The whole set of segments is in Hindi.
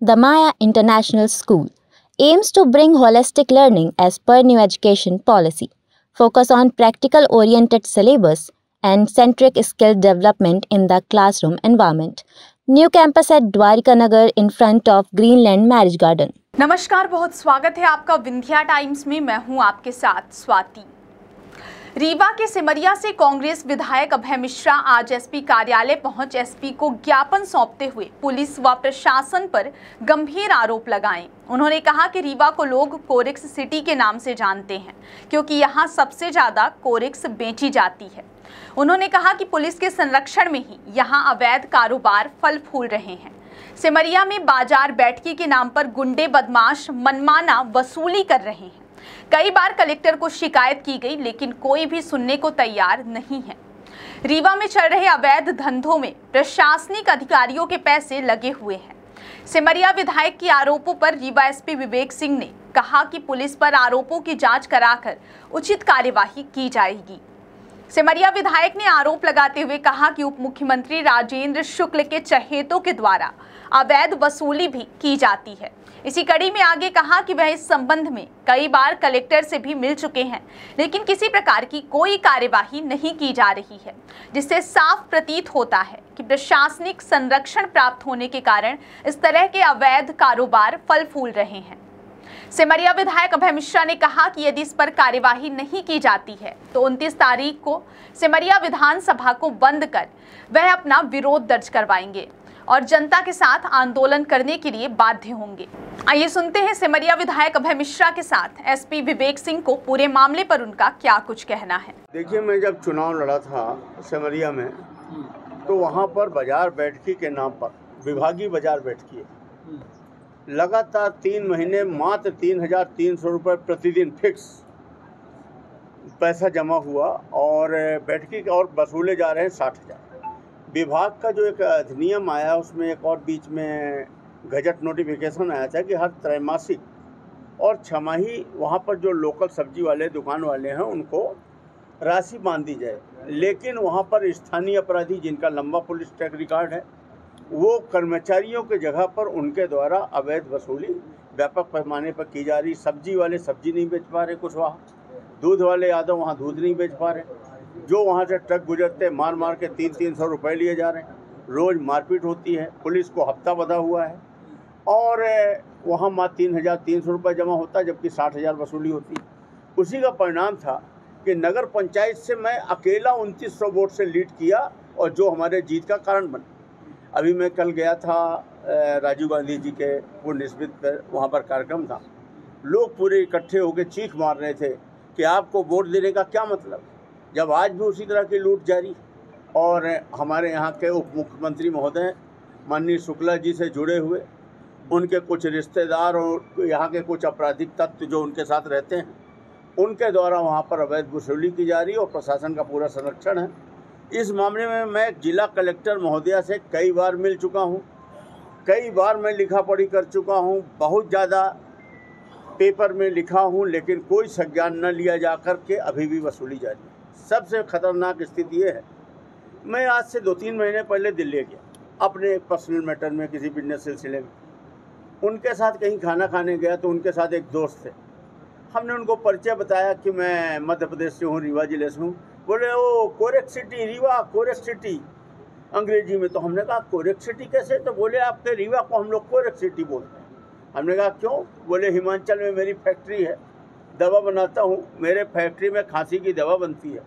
The Maya International School aims to bring holistic learning as per new education policy, focus on practical-oriented syllabus and centric skill development in the classroom environment. New campus at Dwarika Nagar in front of Greenland Marriage Garden. नमस्कार, बहुत स्वागत है आपका विंध्या टाइम्स में। मैं हूं आपके साथ स्वाति। रीवा के सिमरिया से कांग्रेस विधायक अभय मिश्रा आज एसपी कार्यालय पहुंच एसपी को ज्ञापन सौंपते हुए पुलिस व प्रशासन पर गंभीर आरोप लगाए। उन्होंने कहा कि रीवा को लोग कोरेक्स सिटी के नाम से जानते हैं क्योंकि यहां सबसे ज्यादा कोरेक्स बेची जाती है। उन्होंने कहा कि पुलिस के संरक्षण में ही यहां अवैध कारोबार फल फूल रहे हैं। सिमरिया में बाजार बैठकी के नाम पर गुंडे बदमाश मनमाना वसूली कर रहे हैं। कई बार कलेक्टर को शिकायत की गई लेकिन कोई भी सुनने को तैयार नहीं है। रीवा में चल रहे अवैध धंधों में प्रशासनिक अधिकारियों के पैसे लगे हुए हैं। सिमरिया विधायक के आरोपों पर रीवा एसपी विवेक सिंह ने कहा कि पुलिस पर आरोपों की जांच कराकर उचित कार्यवाही की जाएगी। सिमरिया विधायक ने आरोप लगाते हुए कहा कि उप मुख्यमंत्री राजेंद्र शुक्ल के चहेतों के द्वारा अवैध वसूली भी की जाती है। इसी कड़ी में आगे कहा कि वह इस संबंध में कई बार कलेक्टर से भी मिल चुके हैं लेकिन किसी प्रकार की कोई कार्यवाही नहीं की जा रही है, जिससे साफ प्रतीत होता है कि प्रशासनिक संरक्षण प्राप्त होने के कारण इस तरह के अवैध कारोबार फल फूल रहे हैं। सिमरिया विधायक अभय मिश्रा ने कहा कि यदि इस पर कार्यवाही नहीं की जाती है तो 29 तारीख को सिमरिया विधानसभा को बंद कर वह अपना विरोध दर्ज करवाएंगे और जनता के साथ आंदोलन करने के लिए बाध्य होंगे। आइए सुनते हैं सिमरिया विधायक अभय मिश्रा के साथ एसपी विवेक सिंह को पूरे मामले पर उनका क्या कुछ कहना है। देखिए, मैं जब चुनाव लड़ा था सिमरिया में तो वहाँ पर बाजार बैठकी के नाम पर विभागीय बाजार बैठकी लगातार 3 महीने मात्र 3,300 रुपये प्रतिदिन फिक्स पैसा जमा हुआ और बैठकी और वसूले जा रहे हैं 60,000। विभाग का जो एक अधिनियम आया उसमें एक और बीच में गजट नोटिफिकेशन आया था कि हर त्रैमासिक और छमाही वहाँ पर जो लोकल सब्जी वाले दुकान वाले हैं उनको राशि बांध दी जाए, लेकिन वहाँ पर स्थानीय अपराधी जिनका लंबा पुलिस ट्रैक रिकॉर्ड है वो कर्मचारियों के जगह पर उनके द्वारा अवैध वसूली व्यापक पैमाने पर की जा रही। सब्जी वाले सब्जी नहीं बेच पा रहे, कुछ वहाँ दूध वाले यादव वहाँ दूध नहीं बेच पा रहे, जो वहाँ से ट्रक गुजरते मार मार के 300-300 रुपये लिए जा रहे हैं। रोज़ मारपीट होती है, पुलिस को हफ्ता बंधा हुआ है और वहाँ मात्र 3,300 रुपये जमा होता है जबकि 60,000 वसूली होती है। उसी का परिणाम था कि नगर पंचायत से मैं अकेला 2900 वोट से लीड किया और जो हमारे जीत का कारण बना। अभी मैं कल गया था राजीव गांधी जी के पुण्य स्मृति पर, वहाँ पर कार्यक्रम था। लोग पूरे इकट्ठे होकर चीख मार रहे थे कि आपको वोट देने का क्या मतलब, जब आज भी उसी तरह की लूट जारी। और हमारे यहाँ के उप मुख्यमंत्री महोदय माननीय शुक्ला जी से जुड़े हुए उनके कुछ रिश्तेदार और यहाँ के कुछ आपराधिक तत्व जो उनके साथ रहते हैं उनके द्वारा वहाँ पर अवैध वसूली की जा रही है और प्रशासन का पूरा संरक्षण है। इस मामले में मैं जिला कलेक्टर महोदया से कई बार मिल चुका हूँ, कई बार मैं लिखा पढ़ी कर चुका हूँ, बहुत ज़्यादा पेपर में लिखा हूँ, लेकिन कोई संज्ञान न लिया जा कर के अभी भी वसूली जारी है। सबसे खतरनाक स्थिति ये है, मैं आज से 2-3 महीने पहले दिल्ली गया अपने पर्सनल मैटर में किसी बिजनेस सिलसिले में। उनके साथ कहीं खाना खाने गया तो उनके साथ एक दोस्त थे। हमने उनको परिचय बताया कि मैं मध्य प्रदेश से हूँ, रीवा जिले से हूँ। बोले ओ कोरेक्स सिटी, रीवा कोरेक्स सिटी अंग्रेजी में। तो हमने कहा कोरेक्स सिटी कैसे? तो बोले आपके रीवा को हम लोग कोरेक्स सिटी बोलते हैं। हमने कहा क्यों? बोले हिमाचल में मेरी फैक्ट्री है, दवा बनाता हूँ, मेरे फैक्ट्री में खांसी की दवा बनती है,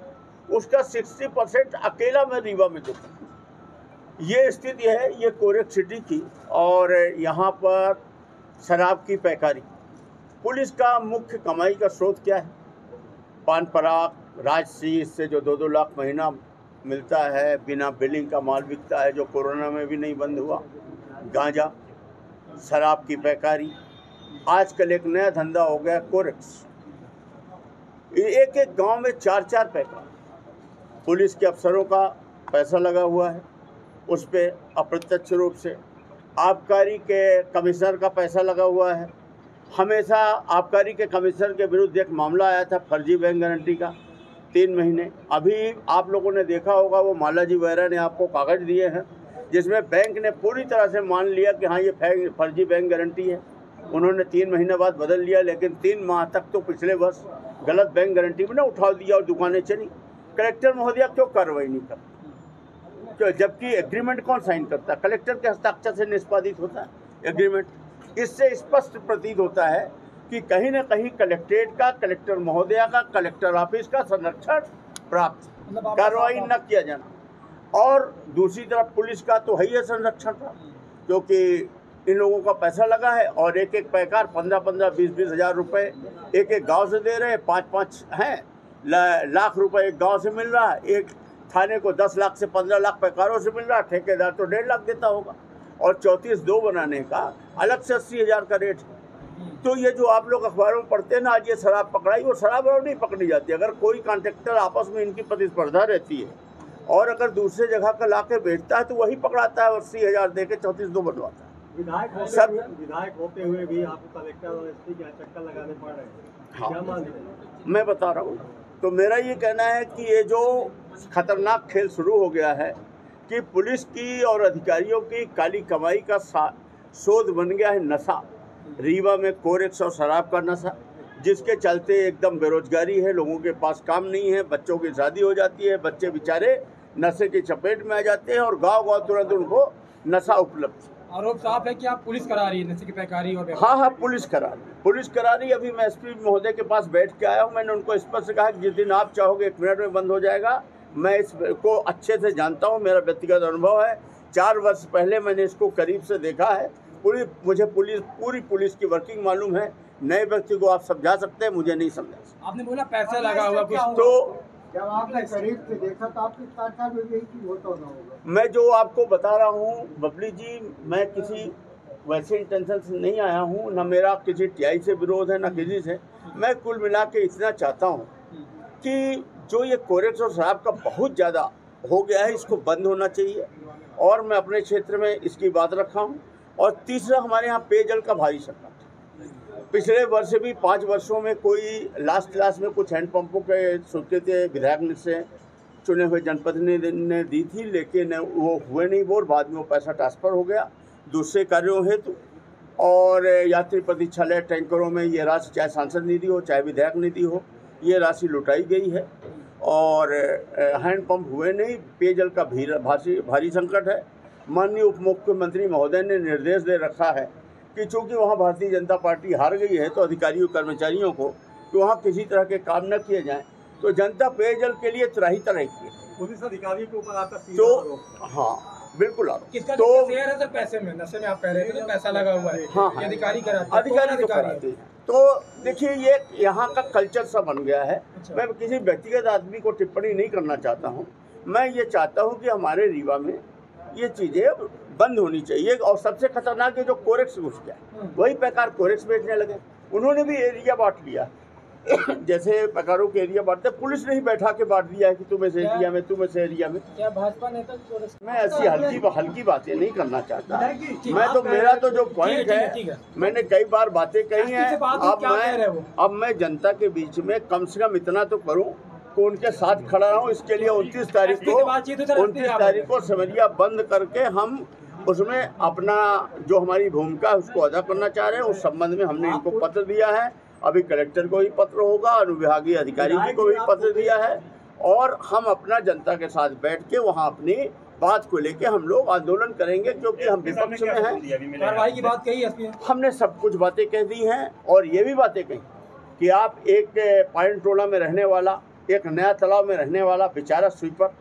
उसका 60% अकेला मैं रीवा में देता हूँ। ये स्थिति है ये कोरेक्स सिटी की। और यहाँ पर शराब की पैकारी, पुलिस का मुख्य कमाई का स्रोत क्या है? पान पराग, राजसी, इससे जो 2-2 लाख महीना मिलता है, बिना बिलिंग का माल बिकता है जो कोरोना में भी नहीं बंद हुआ, गांजा, शराब की पैकारी। आजकल एक नया धंधा हो गया कोरेक्स। एक एक गांव में 4-4 पैकार। पुलिस के अफसरों का पैसा लगा हुआ है उस पर अप्रत्यक्ष रूप से, आबकारी के कमिश्नर का पैसा लगा हुआ है। हमेशा आबकारी के कमिश्नर के विरुद्ध एक मामला आया था फर्जी बैंक गारंटी का, 3 महीने। अभी आप लोगों ने देखा होगा वो मालाजी वगैरह ने आपको कागज दिए हैं जिसमें बैंक ने पूरी तरह से मान लिया कि हाँ ये फर्जी बैंक गारंटी है। उन्होंने 3 महीने बाद बदल लिया, लेकिन 3 माह तक तो पिछले वर्ष गलत बैंक गारंटी में ना उठा दिया और दुकानें चली। कलेक्टर महोदया क्यों कार्रवाई नहीं करती? क्यों? जबकि एग्रीमेंट कौन साइन करता है? कलेक्टर के हस्ताक्षर से निष्पादित होता है एग्रीमेंट। इससे स्पष्ट प्रतीत होता है कि कहीं ना कहीं कलेक्ट्रेट का, कलेक्टर महोदया का, कलेक्टर ऑफिस का संरक्षण प्राप्त, कार्रवाई न किया जाना। और दूसरी तरफ पुलिस का तो है ही संरक्षण प्राप्त, क्योंकि इन लोगों का पैसा लगा है और एक एक पैकार 15-15, 20-20 हज़ार रुपये एक एक गांव से दे रहे हैं। 5-5 हैं लाख रुपए एक गांव से मिल रहा है। एक थाने को 10 लाख से 15 लाख पैकारों से मिल रहा है। ठेकेदार तो 1.5 लाख देता होगा और 34-2 बनाने का अलग से 80 हज़ार का रेट है। तो ये जो आप लोग अखबारों में पढ़ते हैं ना, आज ये शराब पकड़ाई, वो शराब और नहीं पकड़ी जाती। अगर कोई कॉन्ट्रैक्टर आपस में इनकी प्रतिस्पर्धा रहती है और अगर दूसरे जगह का ला के बेचता है तो वही पकड़ाता है, 80 हज़ार दे के 34-2 बनवाता है। विधायक होते हुए भी आपको कलेक्टर और एसपी के चक्कर लगाने पड़ रहे हैं। हाँ, क्या मान रहे हैं? मैं बता रहा हूँ। तो मेरा ये कहना है कि ये जो खतरनाक खेल शुरू हो गया है कि पुलिस की और अधिकारियों की काली कमाई का शोध बन गया है नशा। रीवा में कोरेक्स और शराब का नशा, जिसके चलते एकदम बेरोजगारी है, लोगों के पास काम नहीं है, बच्चों की शादी हो जाती है, बच्चे बेचारे नशे की चपेट में आ जाते हैं और गांव-गांव तुरंत उनको नशा उपलब्ध। आरोप साफ है कि आप पुलिस करा रही है नशे की पैकारी और हाँ, पुलिस करा रही। अभी मैं एसपी महोदय के पास बैठ के आया हूँ। मैंने उनको स्पष्ट कहा कि जिस दिन आप चाहोगे 1 मिनट में बंद हो जाएगा। मैं इसको अच्छे से जानता हूँ, मेरा व्यक्तिगत अनुभव है। 4 वर्ष पहले मैंने इसको करीब से देखा है। मुझे पूरी पुलिस की वर्किंग मालूम है। नए व्यक्ति को आप समझा सकते हैं, मुझे नहीं समझा। आपने बोला पैसा लगा हुआ कुछ, तो जब आपने करीब से देखा तो आपकी सरकार में भी यही होता होगा। मैं जो आपको बता रहा हूँ बबली जी, मैं किसी वैसे इंटेंशन से नहीं आया हूँ, ना मेरा किसी टीआई से विरोध है, ना किसी से। मैं कुल मिला के इतना चाहता हूँ कि जो ये कोरेक्स और शराब का बहुत ज़्यादा हो गया है, इसको बंद होना चाहिए और मैं अपने क्षेत्र में इसकी बात रखा हूँ। और तीसरा, हमारे यहाँ पेयजल का भारी संकट। पिछले वर्ष भी 5 वर्षों में कोई लास्ट में कुछ हैंडपंपों के स्वीकृति विधायक से चुने हुए जनपद ने दी थी, लेकिन वो हुए नहीं। वो बाद में वो पैसा ट्रांसफ़र हो गया दूसरे कार्यों हेतु। और यात्री प्रतीक्षालय टैंकरों में ये राशि, चाहे सांसद निधि हो चाहे विधायक निधि हो, ये राशि लुटाई गई है और हैंडपंप हुए नहीं। पेयजल का भारी संकट है। माननीय उप मुख्यमंत्री महोदय ने निर्देश दे रखा है कि चूँकि वहाँ भारतीय जनता पार्टी हार गई है, तो अधिकारियों कर्मचारियों को कि वहाँ किसी तरह के काम न किए जाएं। तो जनता पेयजल के लिए त्राही-त्राही की पुलिस अधिकारी के ऊपर आपका तो हाँ बिल्कुल किसका तो शेयर है सर? पैसे में, नशे में आप कह रहे थे तो पैसा लगा हुआ है। हाँ, अधिकारी कराते हैं। तो देखिए, ये यहाँ का कल्चर सा बन गया है। अच्छा। मैं किसी व्यक्तिगत आदमी को टिप्पणी नहीं करना चाहता हूँ। मैं ये चाहता हूँ कि हमारे रीवा में ये चीज़ें बंद होनी चाहिए। और सबसे खतरनाक है जो कोरेक्स घुस गया, वही पैकार कोरेक्स बेचने लगे। उन्होंने भी एरिया बांट लिया जैसे पैकारों के एरिया बांटते, पुलिस ने ही बैठा के बांट दिया है कि तुम इस एरिया में, तुम इस एरिया में। क्या भाजपा नेता मैं ऐसी हल्की बातें नहीं करना चाहता। मैं तो मेरा तो जो पॉइंट है, मैंने कई बार बातें कही हैं। अब मैं जनता के बीच में कम से कम इतना तो करूं कि उनके साथ खड़ा रहूं। इसके लिए 29 तारीख को सिमरिया बंद करके हम उसमें अपना जो हमारी भूमिका है उसको अदा करना चाह रहे हैं। उस संबंध में हमने इनको पत्र दिया है। अभी कलेक्टर को भी पत्र होगा, अनुविभागीय अधिकारी को भी पत्र दिया है और हम अपना जनता के साथ बैठ के वहाँ अपनी बात को लेके हम लोग आंदोलन करेंगे, क्योंकि हम विपक्ष में हैं। कार्रवाई की बात कही है, हमने सब कुछ बातें कह दी हैं और ये भी बातें कही कि आप एक पाइन टोला में रहने वाला, एक नया तालाब में रहने वाला बेचारा स्वीपर,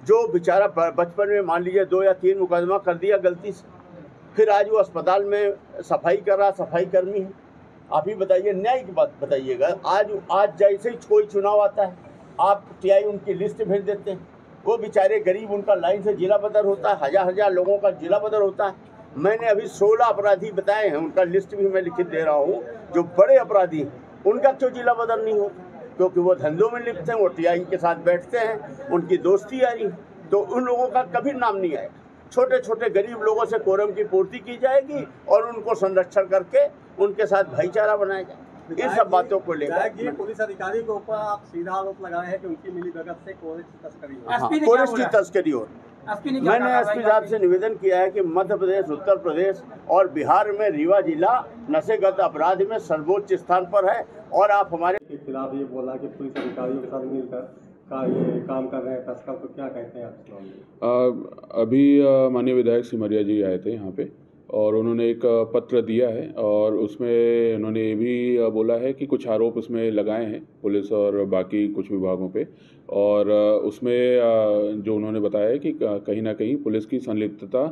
जो बेचारा बचपन में मान लीजिए 2 या 3 मुकदमा कर दिया गलती से, फिर आज वो अस्पताल में सफाई कर रहा, सफाई कर्मी है। आप ही बताइए, न्याय की बात बताइएगा। आज जैसे ही कोई चुनाव आता है, आप टीआई उनकी लिस्ट भेज देते हैं। वो बेचारे गरीब, उनका लाइन से जिला बदर होता है, हजार लोगों का जिला बदर होता है। मैंने अभी 16 अपराधी बताए हैं, उनका लिस्ट भी मैं लिखित दे रहा हूँ। जो बड़े अपराधी हैं उनका क्यों जिला बदर नहीं होता? क्योंकि वो धंधों में लिप्त हैं, वो टीआई के साथ बैठते हैं, उनकी दोस्ती आ रही है, तो उन लोगों का कभी नाम नहीं आएगा। छोटे छोटे गरीब लोगों से कोरम की पूर्ति की जाएगी और उनको संरक्षण करके उनके साथ भाईचारा बनाया जाए। इन सब बातों को लेकर पुलिस अधिकारी के ऊपर आप सीधा आरोप लगाए हैं कि उनकी मिलीभगत से कोरेक्स की तस्करी हो रही है। कोरेक्स की तस्करी हो रही है। मैंने एसपी साहब से निवेदन किया है कि मध्य प्रदेश, उत्तर प्रदेश और बिहार में रीवा जिला नशेगत अपराध में सर्वोच्च स्थान पर है। और आप हमारे के खिलाफ ये बोला कि पुलिस अधिकारियों के साथ मिलकर ये काम कर रहे हैं तस्कर, तो क्या कहते हैं आप? अभी माननीय विधायक सिमरिया जी आए थे यहाँ पे और उन्होंने एक पत्र दिया है और उसमें उन्होंने ये भी बोला है कि कुछ आरोप उसमें लगाए हैं पुलिस और बाकी कुछ विभागों पे, और उसमें जो उन्होंने बताया है कि कहीं ना कहीं पुलिस की संलिप्तता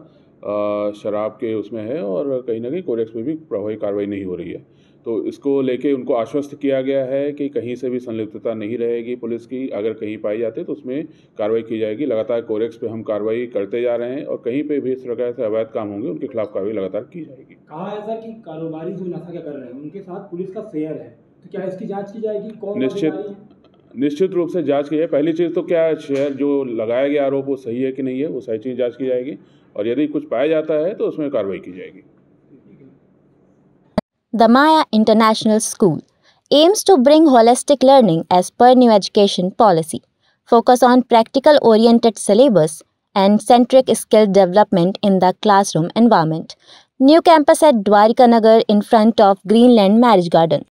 शराब के उसमें है और कहीं ना कहीं कोरेक्स में भी प्रभावी कार्रवाई नहीं हो रही है। तो इसको लेके उनको आश्वस्त किया गया है कि कहीं से भी संलिप्तता नहीं रहेगी पुलिस की, अगर कहीं पाई जाती है तो उसमें कार्रवाई की जाएगी। लगातार कोरेक्स पे हम कार्रवाई करते जा रहे हैं और कहीं पे भी इस प्रकार से अवैध काम होंगे उनके खिलाफ कार्रवाई लगातार की जाएगी। कहा है सर कि कारोबारी जो नशा क्या कर रहे हैं उनके साथ पुलिस का शेयर है, तो क्या इसकी जाँच की जाएगी? कौन निश्चित रूप से जांच की है। पहली चीज़ तो क्या शेयर जो लगाया गया आरोप वो सही है कि नहीं है, वो सही चीज़ जांच की जाएगी और यदि कुछ पाया जाता है तो उसमें कार्रवाई की जाएगी। The Maya International School aims to bring holistic learning as per new education policy, focus on practical-oriented syllabus and centric skill development in the classroom environment. New campus at Dwarika Nagar in front of Greenland Marriage Garden.